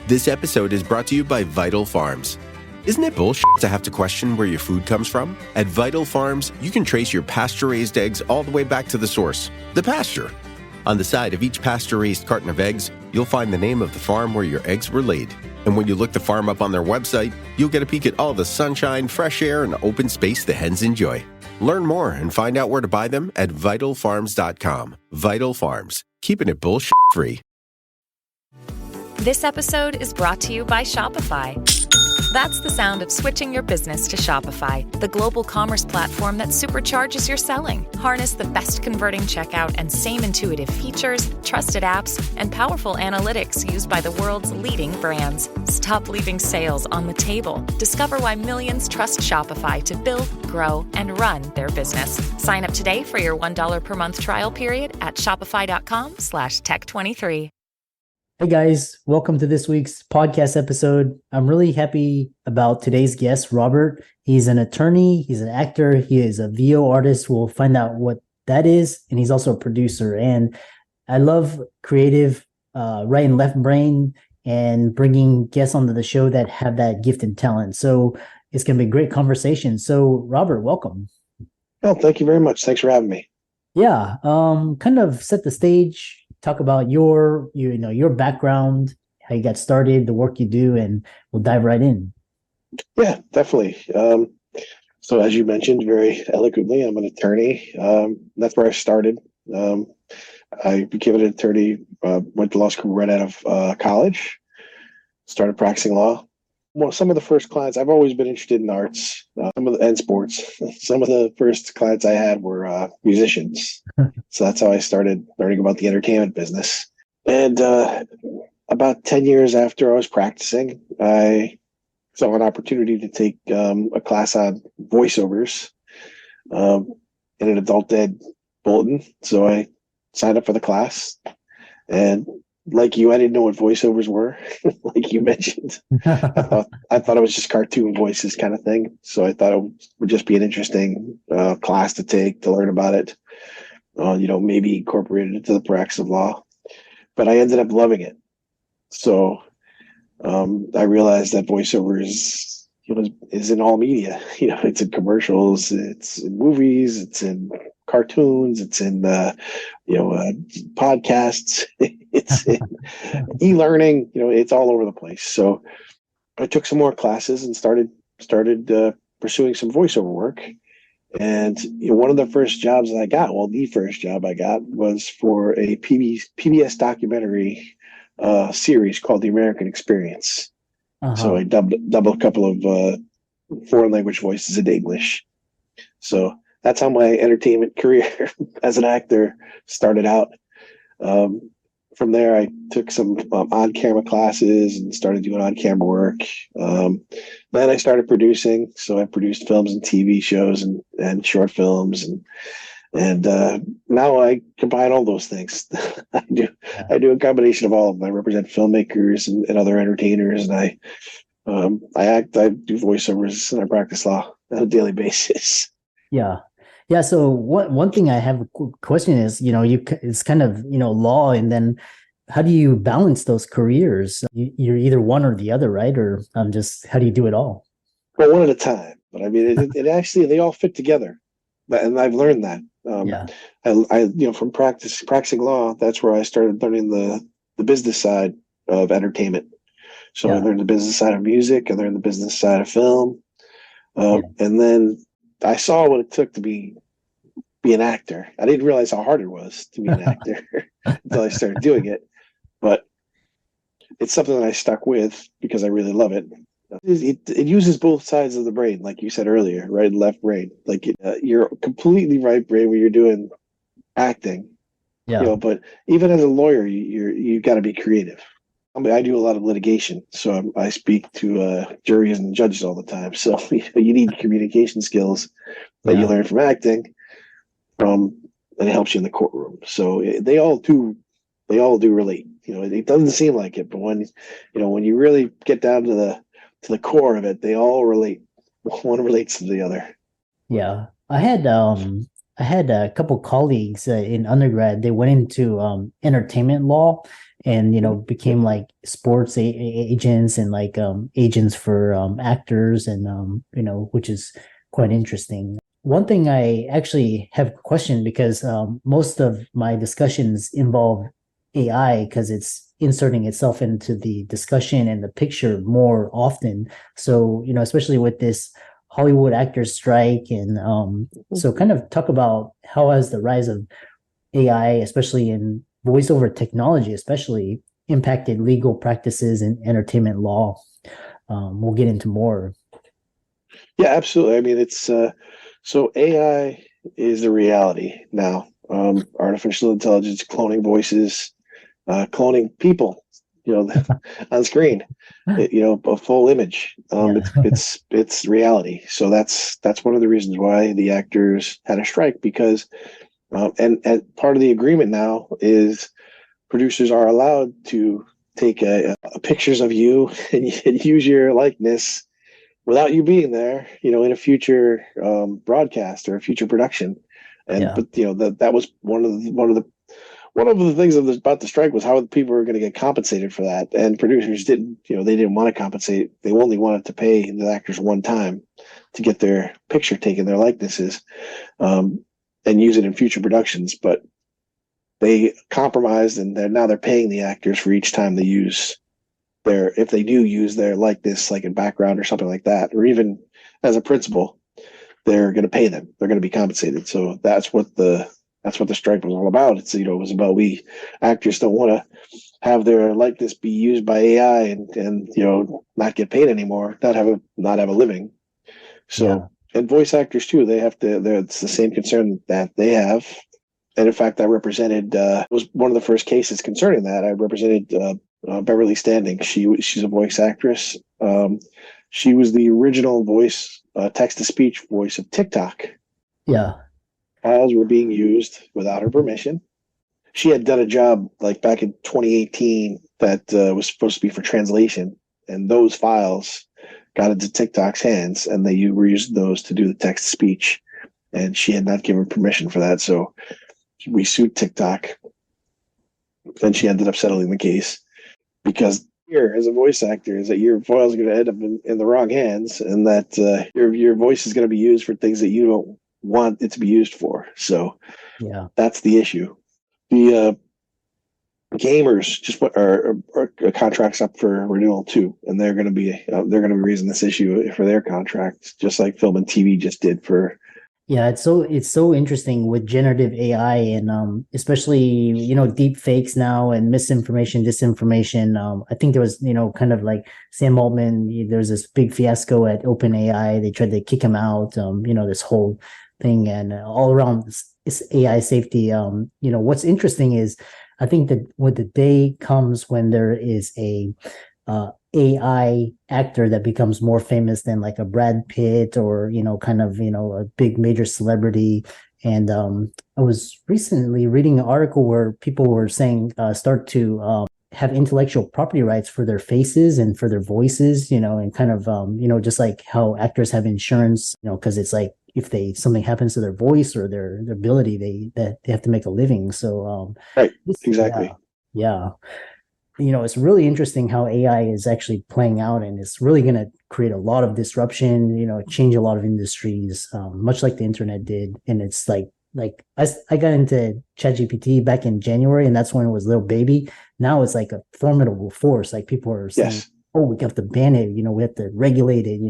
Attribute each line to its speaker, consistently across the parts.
Speaker 1: This episode is brought to you by Vital Farms. Isn't it bullshit to have to question where your food comes from? At Vital Farms, you can trace your pasture-raised eggs all the way back to the source, the pasture. On the side of each pasture-raised carton of eggs, you'll find the name of the farm where your eggs were laid. And when you look the farm up on their website, you'll get a peek at all the sunshine, fresh air, and open space the hens enjoy. Learn more and find out where to buy them at vitalfarms.com. Vital Farms, keeping it bullshit-free.
Speaker 2: This episode is brought to you by Shopify. That's the sound of switching your business to Shopify, the global commerce platform that supercharges your selling. Harness the best converting checkout and same intuitive features, trusted apps, and powerful analytics used by the world's leading brands. Stop leaving sales on the table. Discover why millions trust Shopify to build, grow, and run their business. Sign up today for your $1 per month trial period at shopify.com/tech23.
Speaker 3: Hey guys, welcome to this week's podcast episode. I'm really happy about today's guest, Robert. He's an attorney, he's an actor, he is a VO artist. We'll find out what that is, and he's also a producer. And I love creative right and left brain and bringing guests onto the show that have that gift and talent. So it's going to be a great conversation. So Robert, welcome.
Speaker 4: Oh, thank you very much. Thanks for having me.
Speaker 3: Yeah, kind of set the stage. Talk about your background, how you got started, the work you do, and we'll dive right in.
Speaker 4: Yeah, definitely. So as you mentioned very eloquently, I'm an attorney. That's where I started. I became an attorney, went to law school right out of college, started practicing law. Well, some of the first clients, I've always been interested in arts, and sports. Some of the first clients I had were musicians. So that's how I started learning about the entertainment business. And about 10 years after I was practicing, I saw an opportunity to take a class on voiceovers in an adult ed bulletin. So I signed up for the class. And like you, I didn't know what voiceovers were, like you mentioned. I thought it was just cartoon voices kind of thing. So I thought it would just be an interesting class to take to learn about it. Maybe incorporate it into the practice of law. But I ended up loving it. So I realized that voiceovers is in all media. It's in commercials, it's in movies, it's in cartoons, it's in podcasts, it's in e-learning. It's all over the place. So I took some more classes and started pursuing some voiceover work. And one of the first jobs that I got, the first job I got was for a PBS documentary series called The American Experience. Uh-huh. So I dubbed a couple of foreign language voices into English. So that's how my entertainment career as an actor started out. From there, I took some on-camera classes and started doing on-camera work. Then I started producing. So I produced films and TV shows and short films. And now I combine all those things. I do a combination of all of them. I represent filmmakers and other entertainers, and I act, I do voiceovers, and I practice law on a daily basis.
Speaker 3: Yeah. Yeah. So one thing I have a question is, it's kind of, law, and then how do you balance those careers? You're either one or the other, right? Or how do you do it all?
Speaker 4: Well, one at a time. But I mean, it actually, they all fit together. And I've learned that. I from practicing law, that's where I started learning the business side of entertainment. So I learned the business side of music, I learned the business side of film. And then I saw what it took to be an actor. I didn't realize how hard it was to be an actor until I started doing it. But it's something that I stuck with because I really love it. It uses both sides of the brain, like you said earlier, right and left brain. Like you're completely right brain when you're doing acting. Yeah. But even as a lawyer, you got to be creative. I mean, I do a lot of litigation, so I speak to juries and judges all the time. So you need communication skills that you learn from acting, and it helps you in the courtroom. So they all do relate. It doesn't seem like it, but when you really get down to the core of it, they all relate. One relates to the other.
Speaker 3: Yeah, I had I had a couple colleagues in undergrad. They went into entertainment law, and became like sports agents and like agents for actors, and which is quite interesting. One thing I actually have a question, because most of my discussions involve AI, because it's inserting itself into the discussion and the picture more often. So, especially with this Hollywood actors strike, and so kind of talk about how has the rise of AI, especially in voiceover technology, especially impacted legal practices in entertainment law. We'll get into more.
Speaker 4: Yeah, absolutely. I mean, it's so AI is the reality now. Artificial intelligence, cloning voices, cloning people, on screen, a full image. It's reality. So that's one of the reasons why the actors had a strike, because and part of the agreement now is producers are allowed to take pictures of you and use your likeness without you being there, in a future broadcast or a future production. And but that was one of the things about the strike was how people were going to get compensated for that. And producers didn't, they didn't want to compensate. They only wanted to pay the actors one time to get their picture taken, their likenesses, and use it in future productions. But they compromised, and now they're paying the actors for each time they use if they do use their likeness, like in background or something like that, or even as a principal, they're going to pay them. They're going to be compensated. So that's what the strike was all about. It was about, actors don't want to have their likeness be used by AI and not get paid anymore, not have a living. So and voice actors too, it's the same concern that they have. And in fact, I represented was one of the first cases concerning that. I represented Beverly Standing. She's a voice actress. She was the original voice, text-to-speech voice of TikTok.
Speaker 3: Yeah.
Speaker 4: Files were being used without her permission. She had done a job like back in 2018 that was supposed to be for translation, and those files got into TikTok's hands, and they used those to do the text-to-speech, and she had not given permission for that. So we sued TikTok, and she ended up settling the case, because here, as a voice actor, is that your files are going to end up in the wrong hands, and that your voice is going to be used for things that you don't want it to be used for. So that's the issue. The gamers just are contracts up for renewal too, and they're going to be raising this issue for their contracts, just like film and TV just did for.
Speaker 3: Yeah, it's so interesting with generative AI, and especially deep fakes now, and misinformation, disinformation. I think there was kind of like Sam Altman. There was this big fiasco at OpenAI. They tried to kick him out. This whole thing, and all around this AI safety. What's interesting is, I think that when the day comes when there is a AI actor that becomes more famous than like a Brad Pitt, or a big major celebrity. And I was recently reading an article where people were saying start to have intellectual property rights for their faces and for their voices, and kind of just like how actors have insurance, because it's like if something happens to their voice or their ability, they have to make a living. So
Speaker 4: right, exactly.
Speaker 3: Yeah. It's really interesting how AI is actually playing out, and it's really going to create a lot of disruption, change a lot of industries, much like the internet did. And it's like I got into ChatGPT back in January, and that's when it was little baby. Now it's like a formidable force. Like people are saying, oh, we have to ban it, we have to regulate it,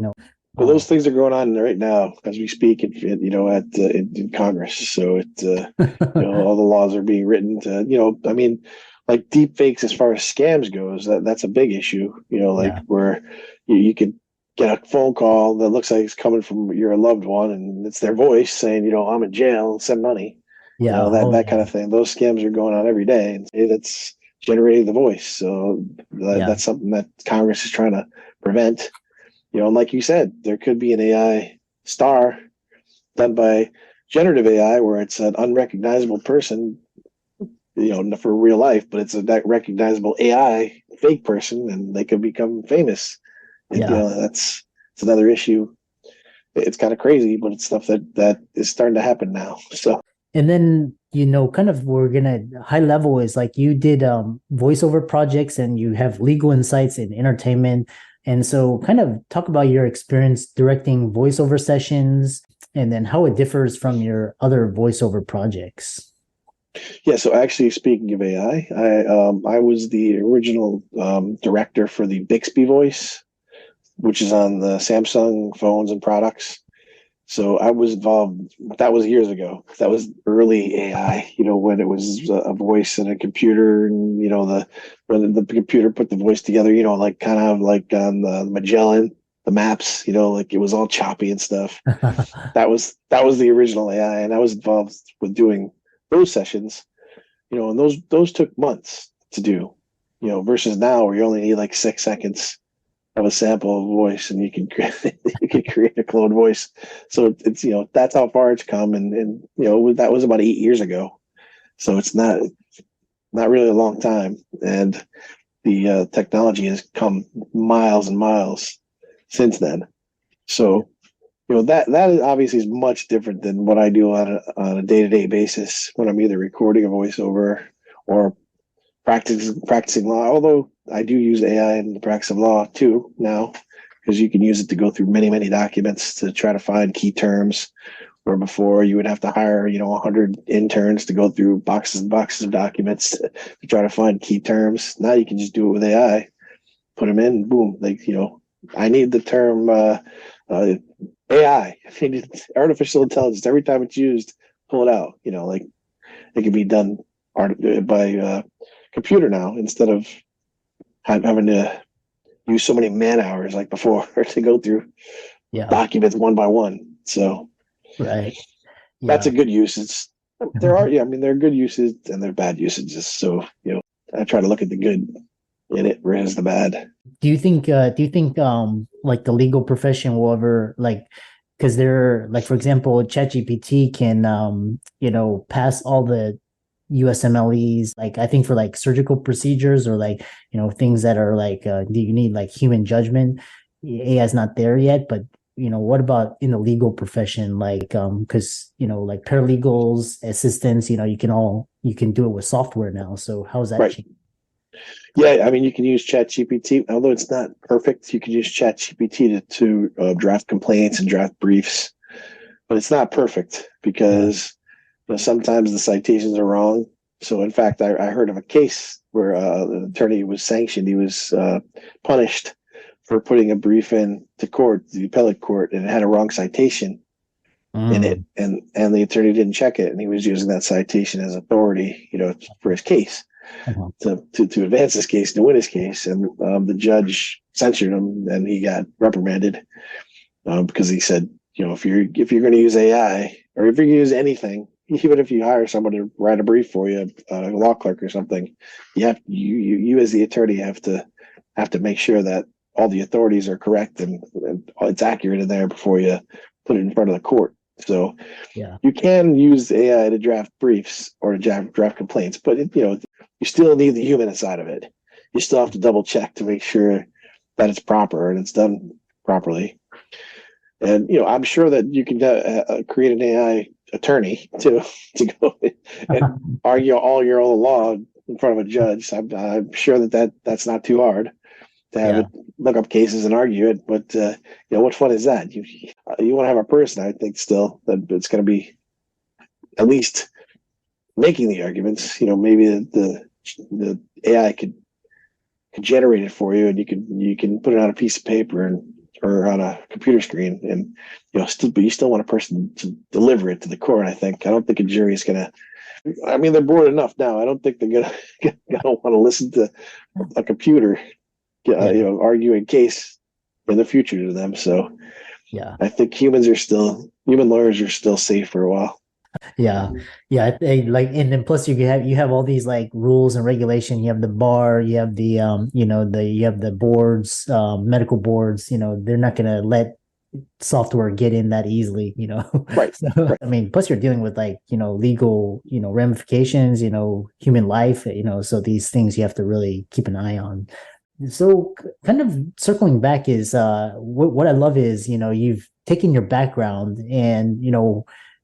Speaker 4: Well, those things are going on right now as we speak, in Congress. So all the laws are being written to, like deep fakes as far as scams goes. That's a big issue. Where you could get a phone call that looks like it's coming from your loved one, and it's their voice saying, I'm in jail, send money.
Speaker 3: Yeah,
Speaker 4: that kind of thing. Those scams are going on every day, and that's generating the voice. So that's something that Congress is trying to prevent. And like you said, there could be an AI star done by generative AI where it's an unrecognizable person, for real life, but it's a recognizable AI fake person, and they could become famous. And, it's another issue it's kind of crazy, but it's stuff that is starting to happen now. So.
Speaker 3: And then, kind of we're gonna high level is like you did voiceover projects and you have legal insights in entertainment. And so kind of talk about your experience directing voiceover sessions and then how it differs from your other voiceover projects.
Speaker 4: Yeah, so actually, speaking of AI, I was the original director for the Bixby voice, which is on the Samsung phones and products. So I was involved. That was years ago. That was early AI. When it was a voice and a computer, and when the computer put the voice together. Like kind of like on the Magellan, the maps. Like it was all choppy and stuff. That was the original AI, and I was involved with doing those sessions. And those took months to do. Versus now where you only need like 6 seconds of a sample of voice, and you can create a clone voice. So it's that's how far it's come, and that was about 8 years ago. So it's not really a long time, and the technology has come miles and miles since then. So that is obviously much different than what I do on a day-to-day basis when I'm either recording a voiceover or practicing law, although I do use AI in the practice of law too now, because you can use it to go through many, many documents to try to find key terms, where before you would have to hire, 100 interns to go through boxes and boxes of documents to try to find key terms. Now you can just do it with AI, put them in, boom. I need the term AI, I need artificial intelligence. Every time it's used, pull it out. It can be done by computer now, instead of having to use so many man hours like before to go through documents one by one. So
Speaker 3: right,
Speaker 4: that's a good use. There are good uses and there are bad usages. So I try to look at the good in it versus the bad.
Speaker 3: Do you think like the legal profession will ever because they're like, for example, ChatGPT can pass all the USMLEs, like I think for like surgical procedures or things that are you need like human judgment. AI is not there yet, but what about in the legal profession? Because like paralegals, assistants, you can do it with software now. So how's that changing?
Speaker 4: Yeah, you can use ChatGPT, although it's not perfect. You can use ChatGPT to draft complaints and draft briefs, but it's not perfect because sometimes the citations are wrong. So, in fact, I heard of a case where an attorney was sanctioned. He was punished for putting a brief in to court, the appellate court, and it had a wrong citation in it, and the attorney didn't check it, and he was using that citation as authority, for his case. To advance his case, to win his case, and the judge censured him, and he got reprimanded because he said, if you're going to use AI or if you're going to use anything, even if you hire someone to write a brief for you, a law clerk or something, you as the attorney have to make sure that all the authorities are correct and it's accurate in there before you put it in front of the court. So you can use AI to draft briefs or to draft complaints, but you still need the human side of it. You still have to double check to make sure that it's proper and it's done properly. And I'm sure that you can create an AI attorney to go and argue all your own law in front of a judge. I'm sure that's not too hard to have it look up cases and argue it. But what fun is that? You want to have a person, I think, still that it's going to be at least making the arguments. Maybe the AI could generate it for you, and you can put it on a piece of paper or on a computer screen, and but you still want a person to deliver it to the court. I don't think a jury is gonna. They're bored enough now. I don't think they're gonna want to listen to a computer, argue a case in the future to them. So I think human lawyers are still safe for a while.
Speaker 3: And then plus you have all these like rules and regulation. You have the bar, you have the you have the boards, medical boards. They're not going to let software get in that easily.
Speaker 4: Right.
Speaker 3: So, right. Plus you're dealing with legal ramifications. Human life. So these things you have to really keep an eye on. So kind of circling back is what I love is you've taken your background and,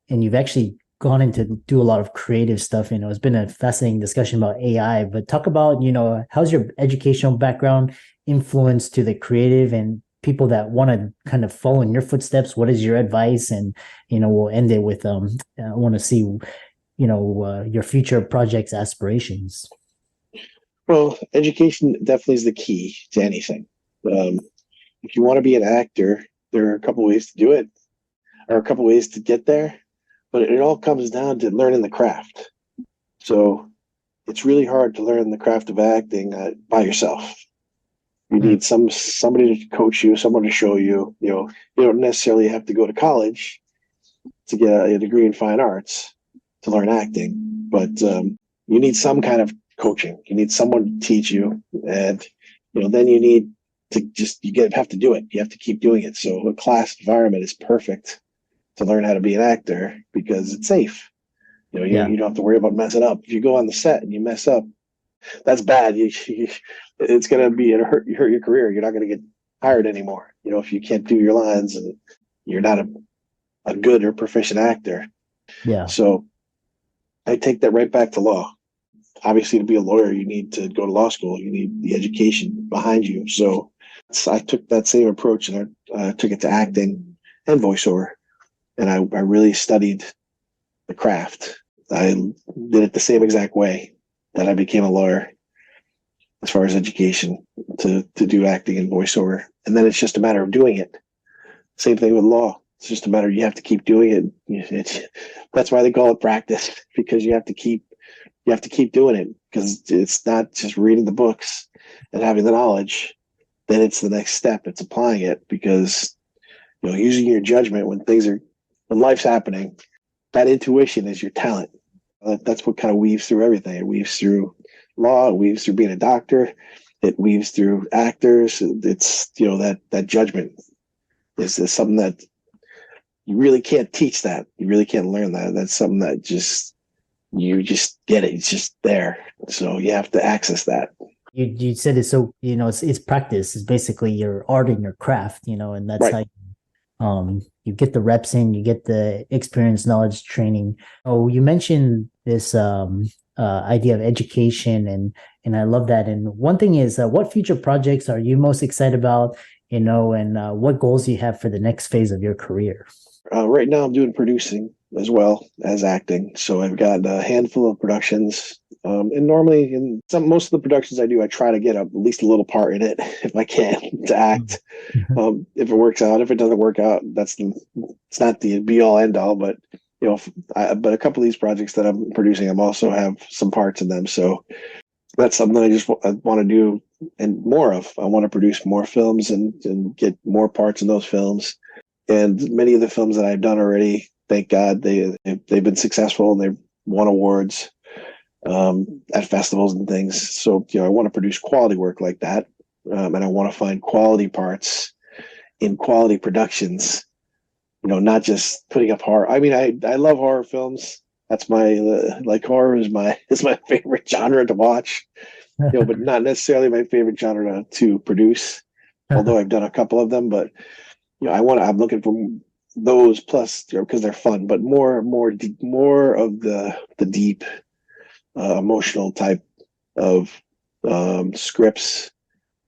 Speaker 3: and you've actually gone into do a lot of creative stuff. It's been a fascinating discussion about AI, but talk about, how's your educational background influence to the creative and people that want to kind of follow in your footsteps? What is your advice? And, we'll end it with, I want to see, your future projects aspirations.
Speaker 4: Well, education definitely is the key to anything. If you want to be an actor, there are a couple ways to do it, or a couple ways to get there, but it all comes down to learning the craft. So it's really hard to learn the craft of acting by yourself. You need somebody to coach you, someone to show you. You don't necessarily have to go to college to get a degree in fine arts to learn acting, but you need some kind of coaching. You need someone to teach you, and then you need to have to do it. You have to keep doing it. So a class environment is perfect to learn how to be an actor because it's safe. You don't have to worry about messing up. If you go on the set and you mess up, that's bad. It's going to hurt your career. You're not going to get hired anymore. If you can't do your lines and you're not a good or proficient actor.
Speaker 3: Yeah.
Speaker 4: So I take that right back to law. Obviously, to be a lawyer, you need to go to law school. You need the education behind you. So I took that same approach and I took it to acting and voiceover. And I really studied the craft. I did it the same exact way that I became a lawyer as far as education to do acting and voiceover. And then it's just a matter of doing it. Same thing with law. It's just a matter, you have to keep doing it. That's why they call it practice, because you have to keep doing it, because it's not just reading the books and having the knowledge. Then it's the next step. It's applying it, because using your judgment when life's happening, that intuition is your talent. That's what kind of weaves through everything. It weaves through law. It weaves through being a doctor. It weaves through actors. It's that judgment is something that you really can't teach. That you really can't learn. That's something that you just get it. It's just there. So you have to access that.
Speaker 3: You said it, so it's practice. It's basically your art and your craft, and that's
Speaker 4: right.
Speaker 3: How you get the reps in, you get the experience, knowledge, training. Oh, you mentioned this idea of education, and I love that. And one thing is, what future projects are you most excited about? And what goals do you have for the next phase of your career?
Speaker 4: Right now, I'm doing producing as well as acting. So I've got a handful of productions. And normally most of the productions I do, I try to get at least a little part in it if I can to act. If it works out, if it doesn't work out, it's not the be all end all, but but a couple of these projects that I'm producing, I'm also have some parts in them. So that's something that I want to do and more of. I want to produce more films and get more parts in those films. And many of the films that I've done already, thank God, they've been successful and they've won awards at festivals and things. So I want to produce quality work like that, and I want to find quality parts in quality productions. Not just putting up horror. I mean, I love horror films. That's horror is my favorite genre to watch. But not necessarily my favorite genre to produce. Although I've done a couple of them, but I'm looking for those plus because they're fun, but more of the deep emotional type of scripts,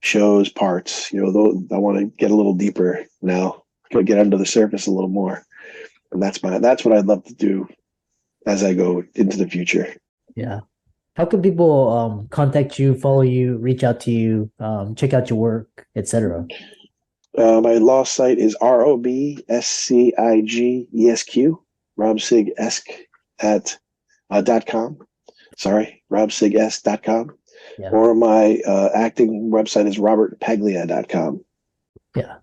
Speaker 4: shows, parts. Those I want to get a little deeper now, get under the surface a little more, and that's what I'd love to do as I go into the future.
Speaker 3: Yeah. How can people contact you, follow you, reach out to you, check out your work, etc.?
Speaker 4: My law site is ROBSCIGESQ, robsigesq at .com. Sorry, robsigesq.com. Yeah. Or my acting website is robertpaglia.com.
Speaker 3: Yeah.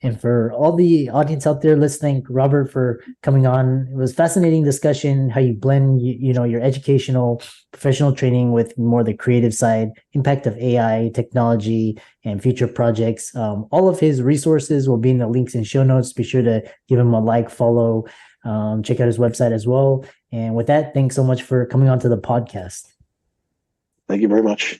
Speaker 3: And for all the audience out there listening, Robert, for coming on. It was a fascinating discussion, how you blend, your educational, professional training with more the creative side, impact of AI, technology, and future projects. All of his resources will be in the links and show notes. Be sure to give him a like, follow, check out his website as well. And with that, thanks so much for coming on to the podcast.
Speaker 4: Thank you very much.